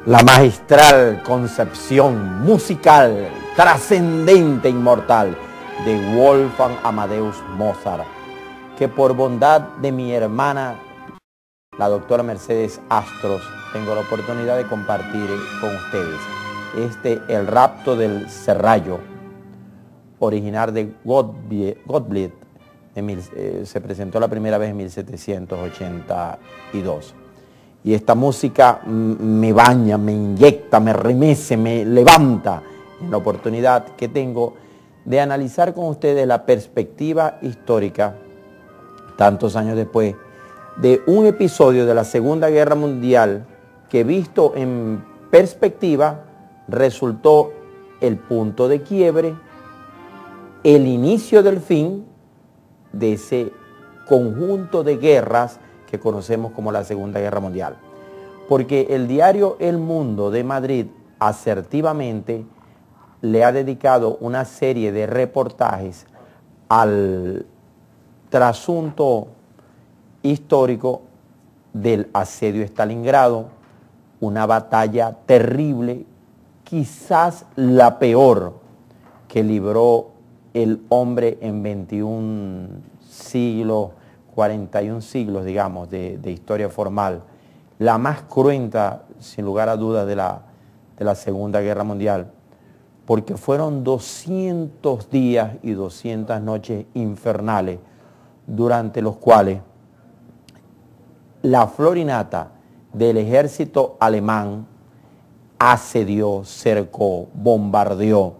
la magistral concepción musical, trascendente, inmortal, de Wolfgang Amadeus Mozart, que por bondad de mi hermana, la doctora Mercedes Astros, tengo la oportunidad de compartir con ustedes. El rapto del Serrallo, original de Gottlieb, se presentó la primera vez en 1782. Y esta música me baña, me inyecta, me remece, me levanta en la oportunidad que tengo de analizar con ustedes la perspectiva histórica, tantos años después, de un episodio de la Segunda Guerra Mundial que, visto en perspectiva, resultó el punto de quiebre, el inicio del fin de ese conjunto de guerras que conocemos como la Segunda Guerra Mundial. Porque el diario El Mundo de Madrid asertivamente le ha dedicado una serie de reportajes al trasunto histórico del asedio de Stalingrado, una batalla terrible, quizás la peor que libró el hombre en 21 siglos, 41 siglos, digamos, de historia formal, la más cruenta, sin lugar a dudas, de la Segunda Guerra Mundial, porque fueron 200 días y 200 noches infernales, durante los cuales la florinata del ejército alemán asedió, cercó, bombardeó,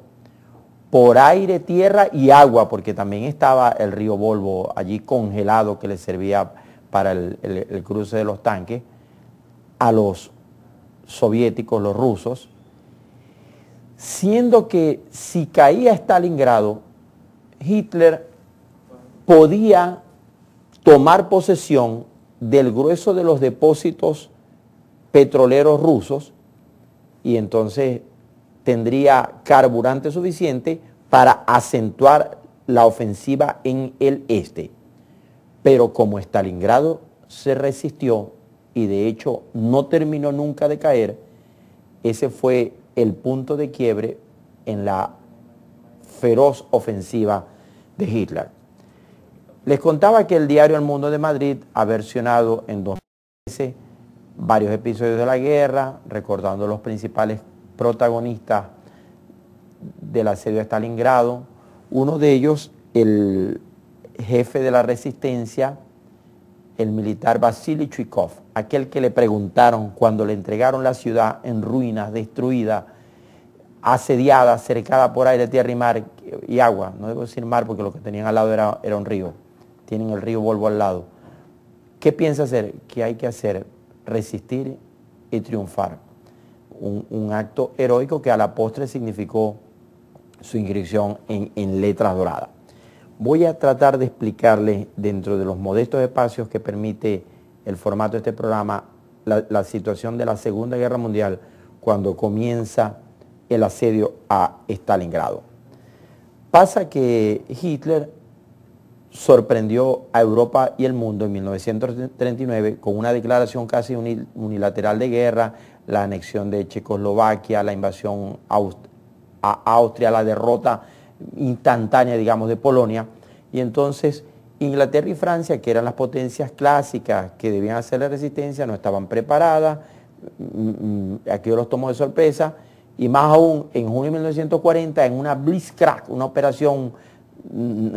por aire, tierra y agua, porque también estaba el río Volvo allí congelado que le servía para el cruce de los tanques, a los soviéticos, los rusos, siendo que si caía Stalingrado, Hitler podía tomar posesión del grueso de los depósitos petroleros rusos y entonces tendría carburante suficiente para acentuar la ofensiva en el este. Pero como Stalingrado se resistió y de hecho no terminó nunca de caer, ese fue el punto de quiebre en la feroz ofensiva de Hitler. Les contaba que el diario El Mundo de Madrid ha versionado en 2013 varios episodios de la guerra, recordando los principales protagonistas del asedio de Stalingrado. Uno de ellos, el jefe de la resistencia, el militar Vasily Chuikov, aquel que le preguntaron cuando le entregaron la ciudad en ruinas, destruida, asediada, cercada por aire, tierra y mar y agua. No debo decir mar porque lo que tenían al lado era un río. Tienen el río Volvo al lado. ¿Qué piensa hacer? ¿Qué hay que hacer? Resistir y triunfar. Un acto heroico que a la postre significó su inscripción en letras doradas. Voy a tratar de explicarles, dentro de los modestos espacios que permite el formato de este programa, la situación de la Segunda Guerra Mundial cuando comienza el asedio a Stalingrado. Pasa que Hitler sorprendió a Europa y el mundo en 1939 con una declaración casi unilateral de guerra, la anexión de Checoslovaquia, la invasión a Austria, la derrota instantánea, digamos, de Polonia. Y entonces Inglaterra y Francia, que eran las potencias clásicas que debían hacer la resistencia, no estaban preparadas, aquello los tomó de sorpresa, y más aún en junio de 1940, en una Blitzkrieg, una operación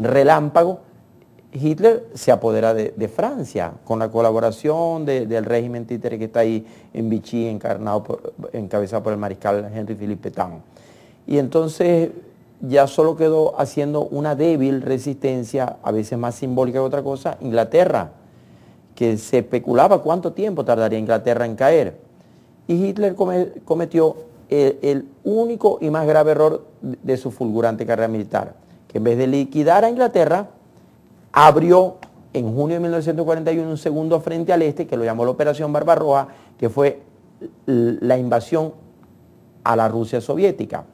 relámpago, Hitler se apodera de Francia, con la colaboración del régimen títere que está ahí en Vichy, encabezado por el mariscal Henri-Philippe Pétain. Y entonces ya solo quedó haciendo una débil resistencia, a veces más simbólica que otra cosa, Inglaterra, que se especulaba cuánto tiempo tardaría Inglaterra en caer. Y Hitler cometió el único y más grave error de su fulgurante carrera militar, que en vez de liquidar a Inglaterra, abrió en junio de 1941 un segundo frente al este, que lo llamó la Operación Barbarroja, que fue la invasión a la Rusia soviética.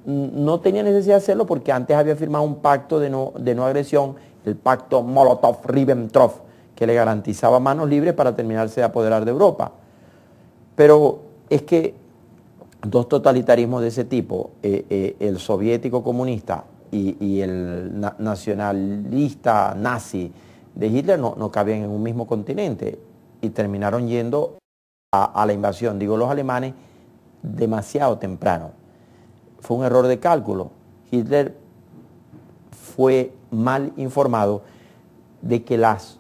No tenía necesidad de hacerlo porque antes había firmado un pacto de no agresión, el pacto Molotov-Ribbentrop, que le garantizaba manos libres para terminarse de apoderar de Europa. Pero es que dos totalitarismos de ese tipo, el soviético comunista y el nacionalista nazi de Hitler, no cabían en un mismo continente y terminaron yendo a la invasión, digo los alemanes, demasiado temprano. Fue un error de cálculo. Hitler fue mal informado de que las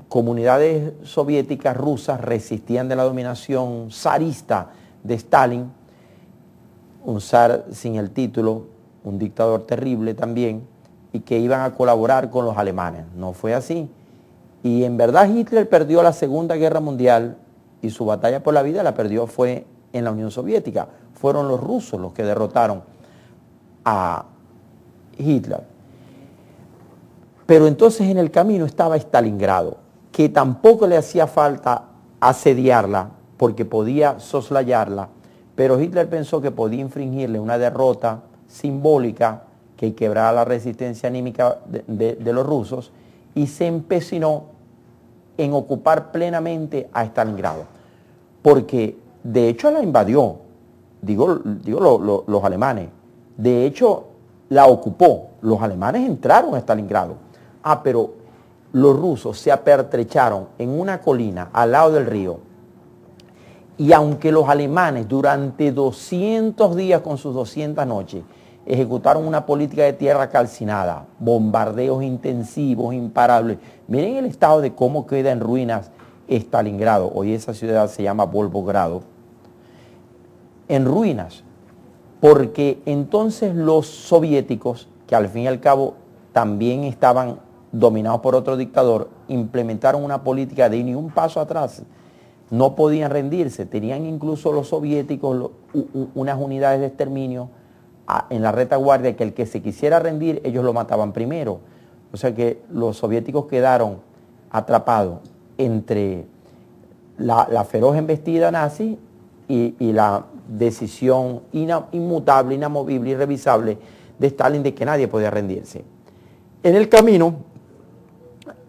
comunidades soviéticas rusas resistían de la dominación zarista de Stalin, un zar sin el título, un dictador terrible también, y que iban a colaborar con los alemanes. No fue así. Y en verdad Hitler perdió la Segunda Guerra Mundial y su batalla por la vida la perdió fue en la Unión Soviética. Fueron los rusos los que derrotaron a Hitler. Pero entonces en el camino estaba Stalingrado, que tampoco le hacía falta asediarla porque podía soslayarla, pero Hitler pensó que podía infringirle una derrota simbólica que quebrara la resistencia anímica de los rusos y se empecinó en ocupar plenamente a Stalingrado, porque de hecho la invadió, los alemanes, de hecho la ocupó, los alemanes entraron a Stalingrado, pero los rusos se apertrecharon en una colina al lado del río, y aunque los alemanes durante 200 días con sus 200 noches ejecutaron una política de tierra calcinada, bombardeos intensivos, imparables. Miren el estado de cómo queda en ruinas Stalingrado. Hoy esa ciudad se llama Volgogrado. En ruinas, porque entonces los soviéticos, que al fin y al cabo también estaban dominados por otro dictador, implementaron una política de ni un paso atrás. No podían rendirse. Tenían incluso los soviéticos unas unidades de exterminio en la retaguardia, que el que se quisiera rendir, ellos lo mataban primero. O sea que los soviéticos quedaron atrapados entre la feroz embestida nazi y la decisión inmutable, inamovible, irrevisable de Stalin de que nadie podía rendirse. En el camino,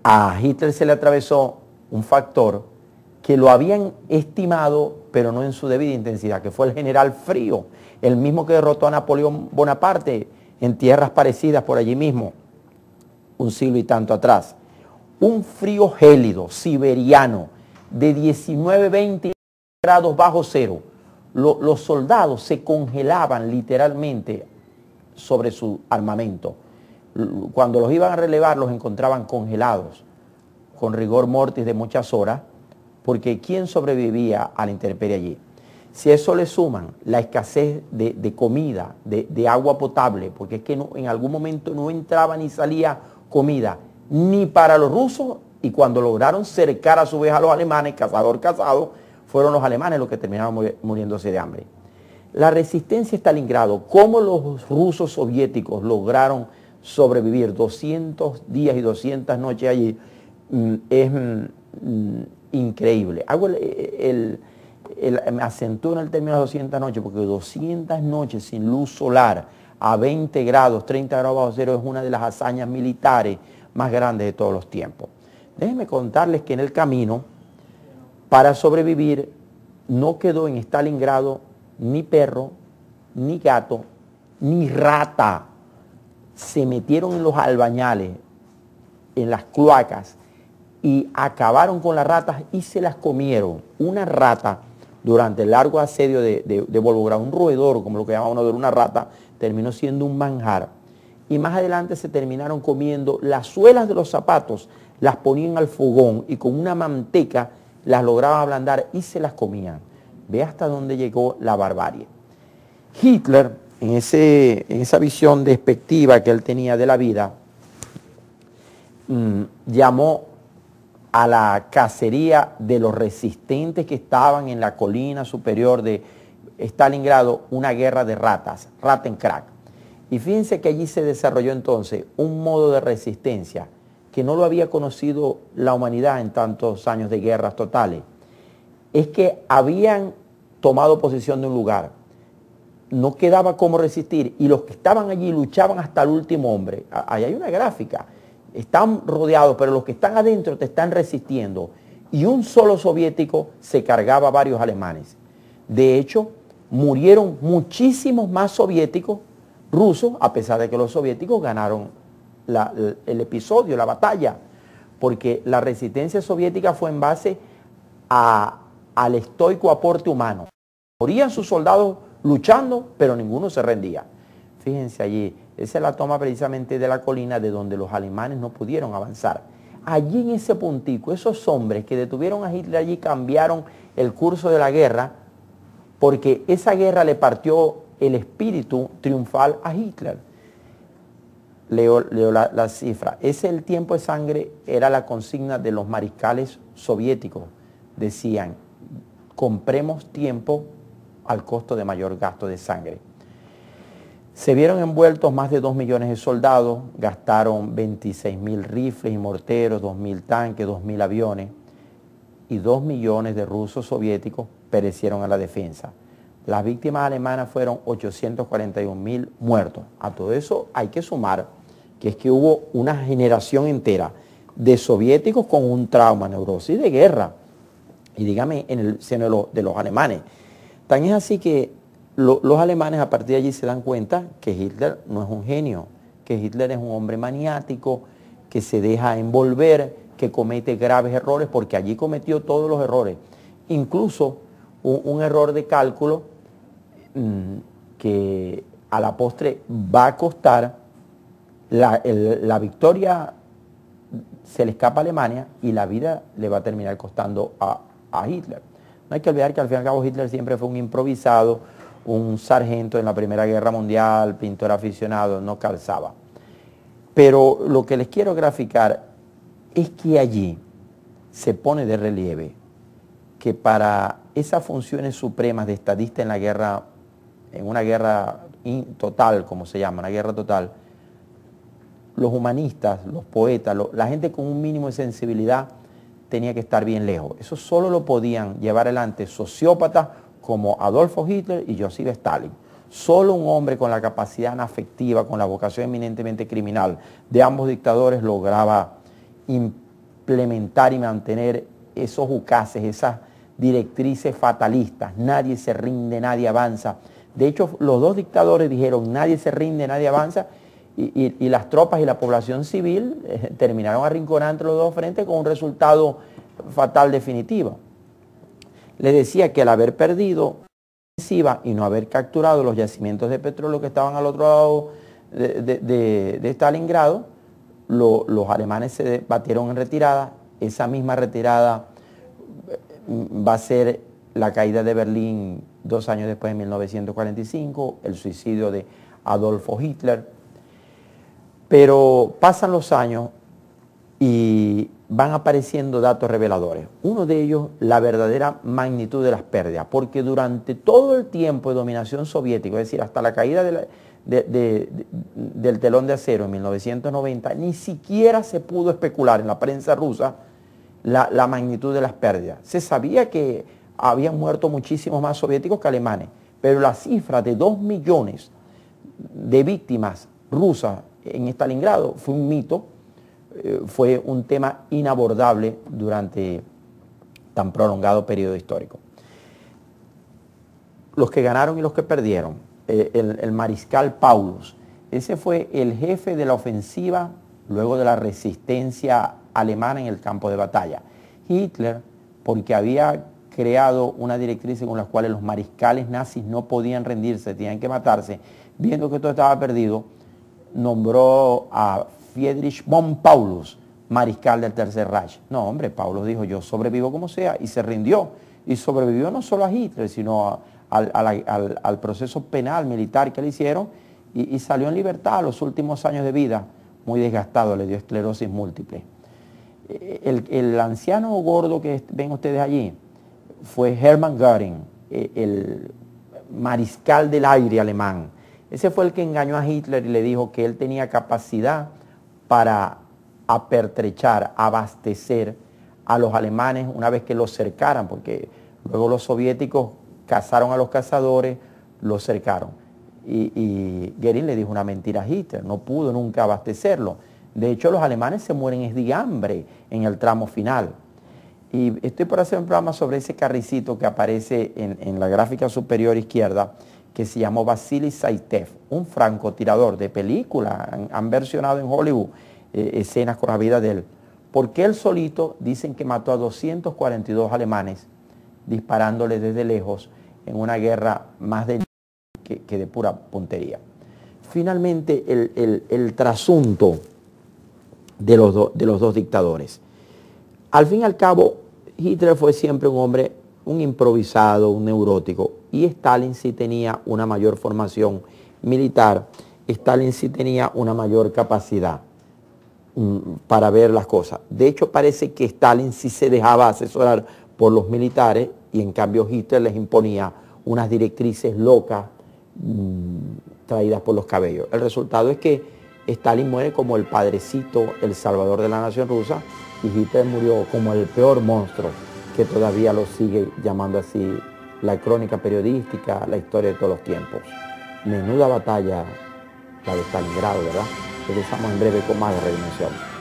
a Hitler se le atravesó un factor que lo habían estimado, pero no en su debida intensidad, que fue el general frío, el mismo que derrotó a Napoleón Bonaparte en tierras parecidas por allí mismo, un siglo y tanto atrás. Un frío gélido, siberiano, de 19, 20 grados bajo cero. Los soldados se congelaban literalmente sobre su armamento. Cuando los iban a relevar, los encontraban congelados, con rigor mortis de muchas horas, porque ¿quién sobrevivía a la intemperie allí? Si a eso le suman la escasez de comida, de agua potable, porque es que en algún momento no entraba ni salía comida, ni para los rusos, y cuando lograron cercar a su vez a los alemanes, cazador, fueron los alemanes los que terminaron muriéndose de hambre. La resistencia a Stalingrado, cómo los rusos soviéticos lograron sobrevivir 200 días y 200 noches allí, es increíble. Me acentúo en el término de 200 noches, porque 200 noches sin luz solar a 20 grados, 30 grados bajo cero, es una de las hazañas militares más grandes de todos los tiempos. Déjenme contarles que en el camino, para sobrevivir, no quedó en Stalingrado ni perro, ni gato, ni rata. Se metieron en los albañales, en las cloacas, y acabaron con las ratas y se las comieron. Una rata, durante el largo asedio de Volgogrado, un roedor, como lo que llama uno de una rata, terminó siendo un manjar. Y más adelante se terminaron comiendo las suelas de los zapatos, las ponían al fogón y con una manteca las lograban ablandar y se las comían. Ve hasta dónde llegó la barbarie. Hitler, en esa visión despectiva que él tenía de la vida, llamó a la cacería de los resistentes que estaban en la colina superior de Stalingrado una guerra de ratas, Rattenkrieg. Y fíjense que allí se desarrolló entonces un modo de resistencia que no lo había conocido la humanidad en tantos años de guerras totales. Es que habían tomado posesión de un lugar, no quedaba cómo resistir, y los que estaban allí luchaban hasta el último hombre. Ahí hay una gráfica. Están rodeados, pero los que están adentro te están resistiendo. Y un solo soviético se cargaba a varios alemanes. De hecho, murieron muchísimos más soviéticos, rusos, a pesar de que los soviéticos ganaron el episodio, la batalla, porque la resistencia soviética fue en base al estoico aporte humano. Morían sus soldados luchando, pero ninguno se rendía. Fíjense allí, esa es la toma precisamente de la colina de donde los alemanes no pudieron avanzar. Allí en ese puntico, esos hombres que detuvieron a Hitler allí cambiaron el curso de la guerra, porque esa guerra le partió el espíritu triunfal a Hitler. Leo la cifra. Ese el tiempo de sangre era la consigna de los mariscales soviéticos. Decían, compremos tiempo al costo de mayor gasto de sangre. Se vieron envueltos más de 2 millones de soldados, gastaron 26.000 rifles y morteros, 2.000 tanques, 2.000 aviones, y 2 millones de rusos soviéticos perecieron en la defensa. Las víctimas alemanas fueron 841.000 muertos. A todo eso hay que sumar que es que hubo una generación entera de soviéticos con un trauma, neurosis de guerra, y dígame en el seno de los alemanes. Tan es así que los alemanes a partir de allí se dan cuenta que Hitler no es un genio, que Hitler es un hombre maniático, que se deja envolver, que comete graves errores, porque allí cometió todos los errores. Incluso un error de cálculo que a la postre va a costar la victoria, se le escapa a Alemania y la vida le va a terminar costando a Hitler. No hay que olvidar que al fin y al cabo Hitler siempre fue un improvisado, un sargento en la Primera Guerra Mundial, pintor aficionado, no calzaba. Pero lo que les quiero graficar es que allí se pone de relieve que para esas funciones supremas de estadista en la guerra, en una guerra total, como se llama, una guerra total, los humanistas, los poetas, la gente con un mínimo de sensibilidad tenía que estar bien lejos. Eso solo lo podían llevar adelante sociópatas como Adolfo Hitler y Joseph Stalin. Solo un hombre con la capacidad afectiva, con la vocación eminentemente criminal de ambos dictadores lograba implementar y mantener esos ucases, esas directrices fatalistas. Nadie se rinde, nadie avanza. De hecho, los dos dictadores dijeron nadie se rinde, nadie avanza, y las tropas y la población civil terminaron arrinconados entre los dos frentes con un resultado fatal definitivo. Les decía que al haber perdido y no haber capturado los yacimientos de petróleo que estaban al otro lado de Stalingrado, los alemanes se batieron en retirada. Esa misma retirada va a ser la caída de Berlín 2 años después, en 1945, el suicidio de Adolfo Hitler. Pero pasan los años y van apareciendo datos reveladores. Uno de ellos, la verdadera magnitud de las pérdidas, porque durante todo el tiempo de dominación soviética, es decir, hasta la caída del telón de acero en 1990, ni siquiera se pudo especular en la prensa rusa la magnitud de las pérdidas. Se sabía que habían muerto muchísimos más soviéticos que alemanes, pero la cifra de 2 millones de víctimas rusas en Stalingrado fue un mito, fue un tema inabordable durante tan prolongado periodo histórico. Los que ganaron y los que perdieron, el mariscal Paulus, ese fue el jefe de la ofensiva luego de la resistencia alemana en el campo de batalla. Hitler, porque había creado una directriz según la cual los mariscales nazis no podían rendirse, tenían que matarse, viendo que todo estaba perdido, nombró a Friedrich von Paulus mariscal del Tercer Reich. No, hombre, Paulus dijo, yo sobrevivo como sea, y se rindió. Y sobrevivió no solo a Hitler, sino al proceso penal militar que le hicieron, y salió en libertad a los últimos años de vida, muy desgastado, le dio esclerosis múltiple. El anciano gordo que ven ustedes allí fue Hermann Göring, el mariscal del aire alemán. Ese fue el que engañó a Hitler y le dijo que él tenía capacidad para apertrechar, abastecer a los alemanes una vez que los cercaran, porque luego los soviéticos cazaron a los cazadores, los cercaron. Y Göring le dijo una mentira a Hitler, no pudo nunca abastecerlo. De hecho, los alemanes se mueren de hambre en el tramo final. Y estoy por hacer un programa sobre ese carricito que aparece en la gráfica superior izquierda, que se llamó Vasily Zaitsev, un francotirador de película. Han versionado en Hollywood escenas con la vida de él. Porque él solito dicen que mató a 242 alemanes disparándole desde lejos en una guerra más de que de pura puntería. Finalmente, el trasunto de los dos dictadores. Al fin y al cabo, Hitler fue siempre un hombre, un improvisado, un neurótico, y Stalin sí tenía una mayor formación militar, Stalin sí tenía una mayor capacidad para ver las cosas. De hecho, parece que Stalin sí se dejaba asesorar por los militares y en cambio Hitler les imponía unas directrices locas traídas por los cabellos. El resultado es que Stalin muere como el padrecito, el salvador de la nación rusa, y Hitler murió como el peor monstruo, que todavía lo sigue llamando así la crónica periodística, la historia de todos los tiempos. Menuda batalla la de Stalingrado, ¿verdad? Regresamos en breve con más de Redimensión.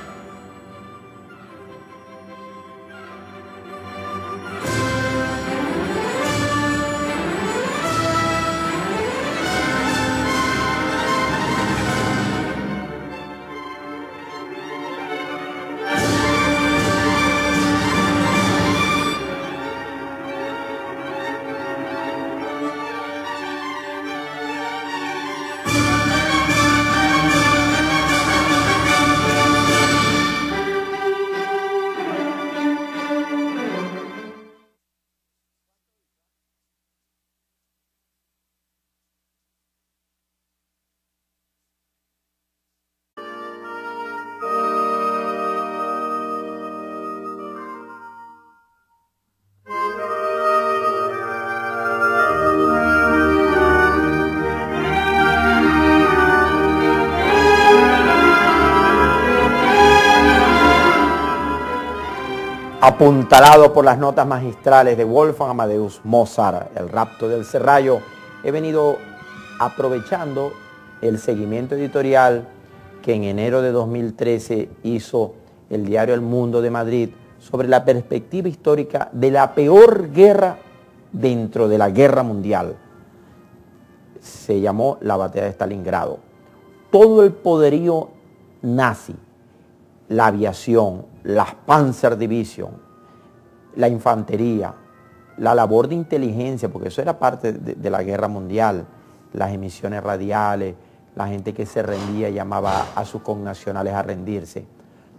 Apuntalado por las notas magistrales de Wolfgang Amadeus Mozart, el rapto del Serrallo, he venido aprovechando el seguimiento editorial que en enero de 2013 hizo el diario El Mundo de Madrid sobre la perspectiva histórica de la peor guerra dentro de la guerra mundial. Se llamó la batalla de Stalingrado. Todo el poderío nazi, la aviación, las Panzer Division, la infantería, la labor de inteligencia, porque eso era parte de la guerra mundial, las emisiones radiales, la gente que se rendía llamaba a sus connacionales a rendirse.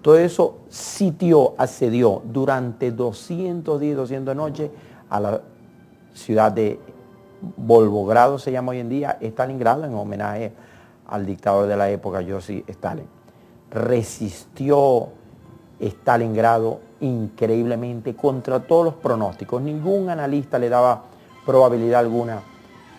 Todo eso asedió durante 200 días, 200 noches a la ciudad de Volgogrado, se llama hoy en día, Stalingrado, en homenaje al dictador de la época, Joseph Stalin. Resistió Stalingrado increíblemente contra todos los pronósticos. Ningún analista le daba probabilidad alguna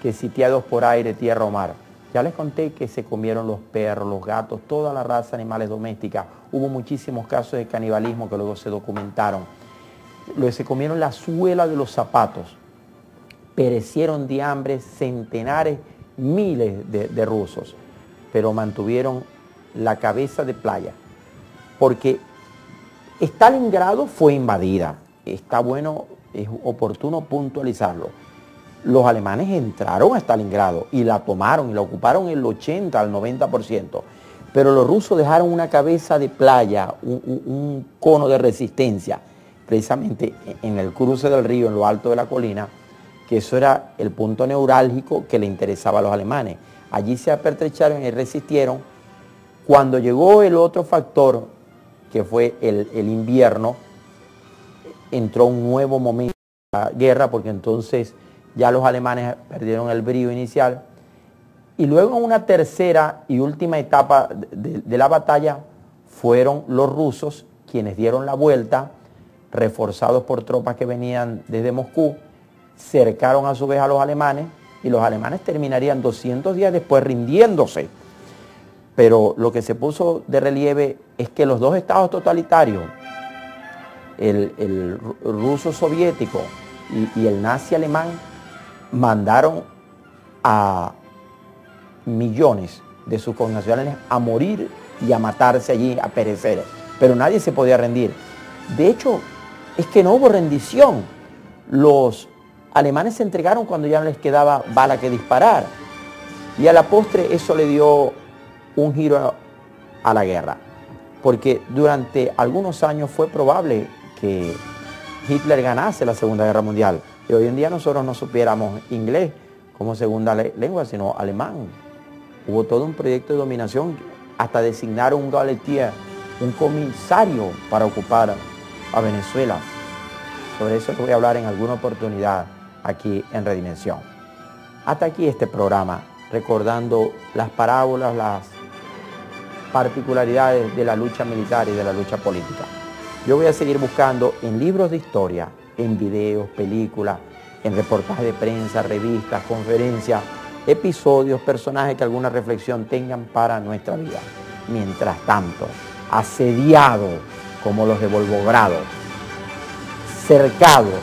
que sitiados por aire, tierra o mar. Ya les conté que se comieron los perros, los gatos, toda la raza de animales domésticas. Hubo muchísimos casos de canibalismo que luego se documentaron. Se comieron la suela de los zapatos. Perecieron de hambre centenares, miles de rusos, pero mantuvieron la cabeza de playa. Porque Stalingrado fue invadida. Está bueno, es oportuno puntualizarlo. Los alemanes entraron a Stalingrado y la tomaron y la ocuparon el 80 al 90%. Pero los rusos dejaron una cabeza de playa, un cono de resistencia, precisamente en el cruce del río, en lo alto de la colina, que eso era el punto neurálgico que le interesaba a los alemanes. Allí se apertrecharon y resistieron. Cuando llegó el otro factor, que fue el invierno, entró un nuevo momento de la guerra, porque entonces ya los alemanes perdieron el brío inicial. Y luego en una tercera y última etapa de la batalla fueron los rusos quienes dieron la vuelta, reforzados por tropas que venían desde Moscú, cercaron a su vez a los alemanes y los alemanes terminarían 200 días después rindiéndose. Pero lo que se puso de relieve es que los dos estados totalitarios, el ruso soviético y el nazi alemán, mandaron a millones de sus connacionales a morir y a matarse allí, a perecer. Pero nadie se podía rendir. De hecho, es que no hubo rendición. Los alemanes se entregaron cuando ya no les quedaba bala que disparar. Y a la postre eso le dio un giro a la guerra. Porque durante algunos años fue probable que Hitler ganase la Segunda Guerra Mundial. Y hoy en día nosotros no supiéramos inglés como segunda lengua, sino alemán. Hubo todo un proyecto de dominación, hasta designar un Gauleiter, un comisario para ocupar a Venezuela. Sobre eso les voy a hablar en alguna oportunidad aquí en Redimensión. Hasta aquí este programa, recordando las parábolas, las particularidades de la lucha militar y de la lucha política. Yo voy a seguir buscando en libros de historia, en videos, películas, en reportajes de prensa, revistas, conferencias, episodios, personajes que alguna reflexión tengan para nuestra vida. Mientras tanto, asediados como los de Volgogrado, cercados